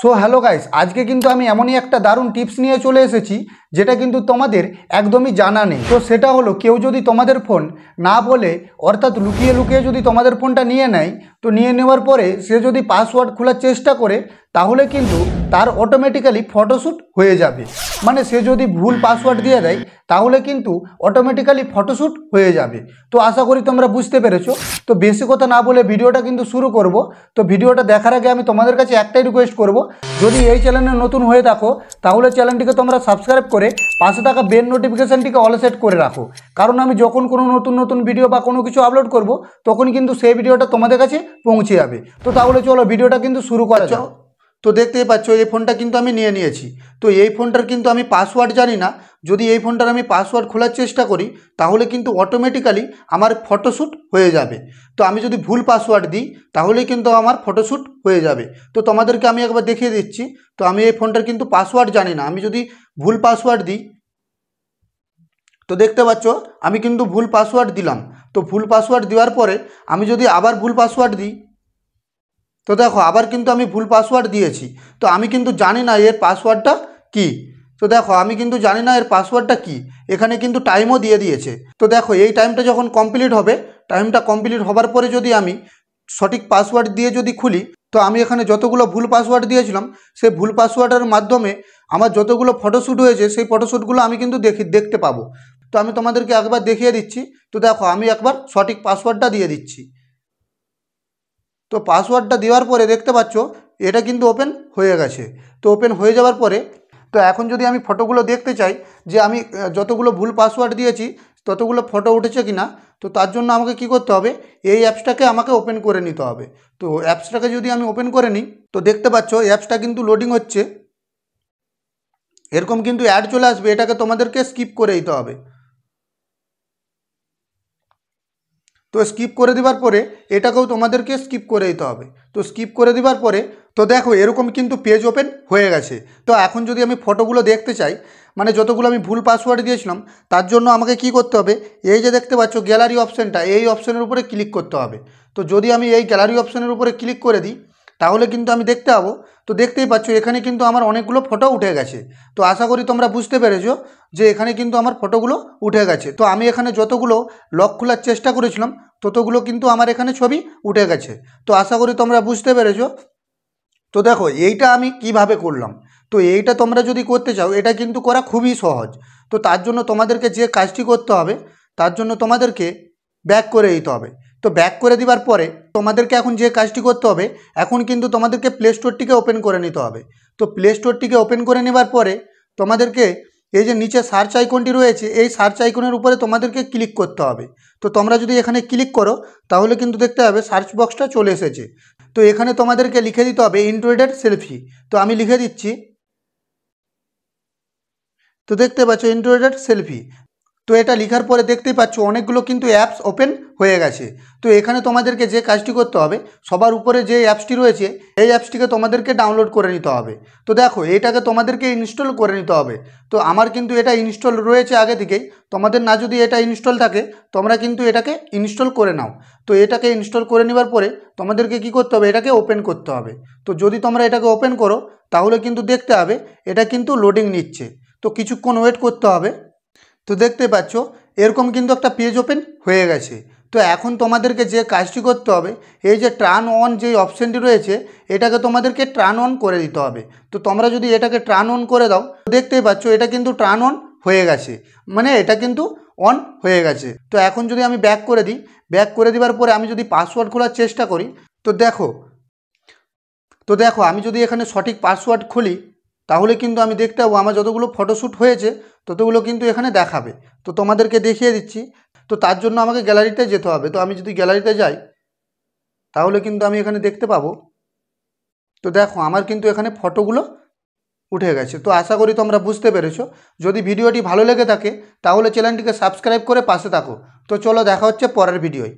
So hello guys, আজকে কিন্তু আমি এমনই একটা দারুণ টিপস নিয়ে চলে এসেছি যেটা কিন্তু তোমাদের একদমই জানা নেই। তো সেটা হলো, কেউ যদি তোমাদের ফোন না বলে অর্থাৎ লুকিয়ে লুকিয়ে যদি তোমাদের ফোনটা নিয়ে নেয়, তো নিয়ে নেওয়ার পরে সে যদি পাসওয়ার্ড খোলার চেষ্টা করে তাহলে কিন্তু তার অটোমেটিক্যালি ফটোশ্যুট হয়ে যাবে। মানে সে যদি ভুল পাসওয়ার্ড দিয়ে দেয় তাহলে কিন্তু অটোমেটিক্যালি ফটোশ্যুট হয়ে যাবে। তো আশা করি তোমরা বুঝতে পেরেছো। তো বেশি কথা না বলে ভিডিওটা কিন্তু শুরু করব। তো ভিডিওটা দেখার আগে আমি তোমাদের কাছে একটাই রিকোয়েস্ট করব, যদি এই চ্যানেলে নতুন হয়ে থাকো তাহলে চ্যানেলটিকে তোমরা সাবস্ক্রাইব করে পাশে থাকা বেল নোটিফিকেশানটিকে অল সেট করে রাখো। কারণ আমি যখন কোনো নতুন ভিডিও বা কোনো কিছু আপলোড করব তখন কিন্তু সেই ভিডিওটা তোমাদের কাছে পৌঁছে যাবে। তো তাহলে চলো ভিডিওটা কিন্তু শুরু করা যাক। তো দেখতেই পাচ্ছ এই ফোনটা কিন্তু আমি নিয়ে নিয়েছি। তো এই ফোনটার কিন্তু আমি পাসওয়ার্ড জানি না। যদি এই ফোনটার আমি পাসওয়ার্ড খোলার চেষ্টা করি তাহলে কিন্তু অটোমেটিক্যালি আমার ফটোশ্যুট হয়ে যাবে। তো আমি যদি ভুল পাসওয়ার্ড দিই তাহলেই কিন্তু আমার ফটোশ্যুট হয়ে যাবে। তো তোমাদেরকে আমি একবার দেখিয়ে দিচ্ছি। তো আমি এই ফোনটার কিন্তু পাসওয়ার্ড জানি না, আমি যদি ভুল পাসওয়ার্ড দিই, তো দেখতে পাচ্ছ আমি কিন্তু ভুল পাসওয়ার্ড দিলাম। তো ভুল পাসওয়ার্ড দেওয়ার পরে আমি যদি আবার ভুল পাসওয়ার্ড দিই, তো দেখো আবার কিন্তু আমি ভুল পাসওয়ার্ড দিয়েছি। তো আমি কিন্তু জানি না এর পাসওয়ার্ডটা কি। তো দেখো আমি কিন্তু জানি না এর পাসওয়ার্ডটা কি। এখানে কিন্তু টাইমও দিয়ে দিয়েছে। তো দেখো এই টাইমটা যখন কমপ্লিট হবে, টাইমটা কমপ্লিট হবার পরে যদি আমি সঠিক পাসওয়ার্ড দিয়ে যদি খুলি, তো আমি এখানে যতগুলো ভুল পাসওয়ার্ড দিয়েছিলাম সেই ভুল পাসওয়ার্ডের মাধ্যমে আমার যতগুলো ফটোশ্যুট হয়েছে সেই ফটোশ্যুটগুলো আমি কিন্তু দেখতে পাবো। তো আমি তোমাদেরকে একবার দেখিয়ে দিচ্ছি। তো দেখো আমি একবার সঠিক পাসওয়ার্ডটা দিয়ে দিচ্ছি। তো পাসওয়ার্ডটা দেওয়ার পরে দেখতে পাচ্ছ এটা কিন্তু ওপেন হয়ে গেছে। তো ওপেন হয়ে যাওয়ার পরে তো এখন যদি আমি ফটোগুলো দেখতে চাই যে আমি যতগুলো ভুল পাসওয়ার্ড দিয়েছি ততগুলো ফটো উঠেছে কি না, তো তার জন্য আমাকে কি করতে হবে, এই অ্যাপসটাকে আমাকে ওপেন করে নিতে হবে। তো অ্যাপসটাকে যদি আমি ওপেন করে নিই, তো দেখতে পাচ্ছ অ্যাপসটা কিন্তু লোডিং হচ্ছে। এরকম কিন্তু অ্যাড চলে আসবে, এটাকে তোমাদেরকে স্কিপ করে দিতে হবে। তো স্কিপ করে দেওয়ার পরে এটাকেও তোমাদেরকে স্কিপ করে দিতে হবে। তো স্কিপ করে দেওয়ার পরে তো দেখো এরকম কিন্তু পেজ ওপেন হয়ে গেছে। তো এখন যদি আমি ফটোগুলো দেখতে চাই, মানে যতগুলো আমি ভুল পাসওয়ার্ড দিয়েছিলাম, তার জন্য আমাকে কি করতে হবে, এই যে দেখতে পাচ্ছ গ্যালারি অপশানটা, এই অপশানের উপরে ক্লিক করতে হবে। তো যদি আমি এই গ্যালারি অপশানের উপরে ক্লিক করে দিই তাহলে কিন্তু আমি দেখতে পাবো। তো দেখতেই পাচ্ছ এখানে কিন্তু আমার অনেকগুলো ফটো উঠে গেছে। তো আশা করি তোমরা বুঝতে পেরেছো যে এখানে কিন্তু আমার ফটোগুলো উঠে গেছে। তো আমি এখানে যতগুলো লক খোলার চেষ্টা করেছিলাম ততগুলো কিন্তু আমার এখানে ছবি উঠে গেছে। তো আশা করি তোমরা বুঝতে পেরেছো। তো দেখো এইটা আমি কিভাবে করলাম। তো এইটা তোমরা যদি করতে চাও এটা কিন্তু করা খুবই সহজ। তো তার জন্য তোমাদেরকে যে কাজটি করতে হবে, তার জন্য তোমাদেরকে ব্যাক করে দিতে হবে। তো ব্যাক করে দেওয়ার পরে তোমাদেরকে এখন যে কাজটি করতে হবে, এখন কিন্তু তোমাদেরকে প্লে স্টোরটিকে ওপেন করে নিতে হবে। তো প্লে স্টোরটিকে ওপেন করে নেবার পরে তোমাদেরকে এই যে নিচে সার্চ আইকনটি রয়েছে, এই সার্চ আইকনের উপরে তোমাদেরকে ক্লিক করতে হবে। তো তোমরা যদি এখানে ক্লিক করো তাহলে কিন্তু দেখতে পাবে সার্চ বক্সটা চলে এসেছে। তো এখানে তোমাদেরকে লিখে দিতে হবে ইন্ট্রোডেড সেলফি। তো আমি লিখে দিচ্ছি। তো দেখতে পাচ্ছ ইন্ট্রোডেড সেলফি। তো এটা লেখার পরে দেখতেই পাচ্ছ অনেকগুলো কিন্তু অ্যাপস ওপেন হয়ে গেছে। তো এখানে তোমাদেরকে যে কাজটি করতে হবে, সবার উপরে যে অ্যাপসটি রয়েছে এই অ্যাপসটিকে তোমাদেরকে ডাউনলোড করে নিতে হবে। তো দেখো এটাকে তোমাদেরকে ইনস্টল করে নিতে হবে। তো আমার কিন্তু এটা ইনস্টল রয়েছে আগে থেকেই। তোমাদের না যদি এটা ইনস্টল থাকে তোমরা কিন্তু এটাকে ইনস্টল করে নাও। তো এটাকে ইনস্টল করে নেবার পরে তোমাদেরকে কি করতে হবে, এটাকে ওপেন করতে হবে। তো যদি তোমরা এটাকে ওপেন করো তাহলে কিন্তু দেখতে হবে এটা কিন্তু লোডিং নিচ্ছে। তো কিছুক্ষণ ওয়েট করতে হবে। তো দেখতে পাচ্ছ এরকম কিন্তু একটা পেজ ওপেন হয়ে গেছে। তো এখন তোমাদেরকে যে কাজটি করতে হবে, এই যে টার্ন অন যে অপশানটি রয়েছে এটাকে তোমাদেরকে টার্ন অন করে দিতে হবে। তো তোমরা যদি এটাকে টার্ন অন করে দাও, দেখতেই পাচ্ছ এটা কিন্তু টার্ন অন হয়ে গেছে, মানে এটা কিন্তু অন হয়ে গেছে। তো এখন যদি আমি ব্যাক করে দিই, ব্যাক করে দেওয়ার পরে আমি যদি পাসওয়ার্ড খোলার চেষ্টা করি, তো দেখো আমি যদি এখানে সঠিক পাসওয়ার্ড খুলি তাহলে কিন্তু আমি দেখতে পাবো আমার যতগুলো ফটোশ্যুট হয়েছে ততগুলো কিন্তু এখানে দেখাবে। তো তোমাদেরকে দেখিয়ে দিচ্ছি। তো তার জন্য আমাকে গ্যালারিতে যেতে হবে। তো আমি যদি গ্যালারিতে যাই তাহলে কিন্তু আমি এখানে দেখতে পাবো। তো দেখো আমার কিন্তু এখানে ফটোগুলো উঠে গেছে। তো আশা করি তোমরা বুঝতে পেরেছো। যদি ভিডিওটি ভালো লেগে থাকে তাহলে চ্যানেলটিকে সাবস্ক্রাইব করে পাশে থাকো। তো চলো দেখা হচ্ছে পরের ভিডিওয়।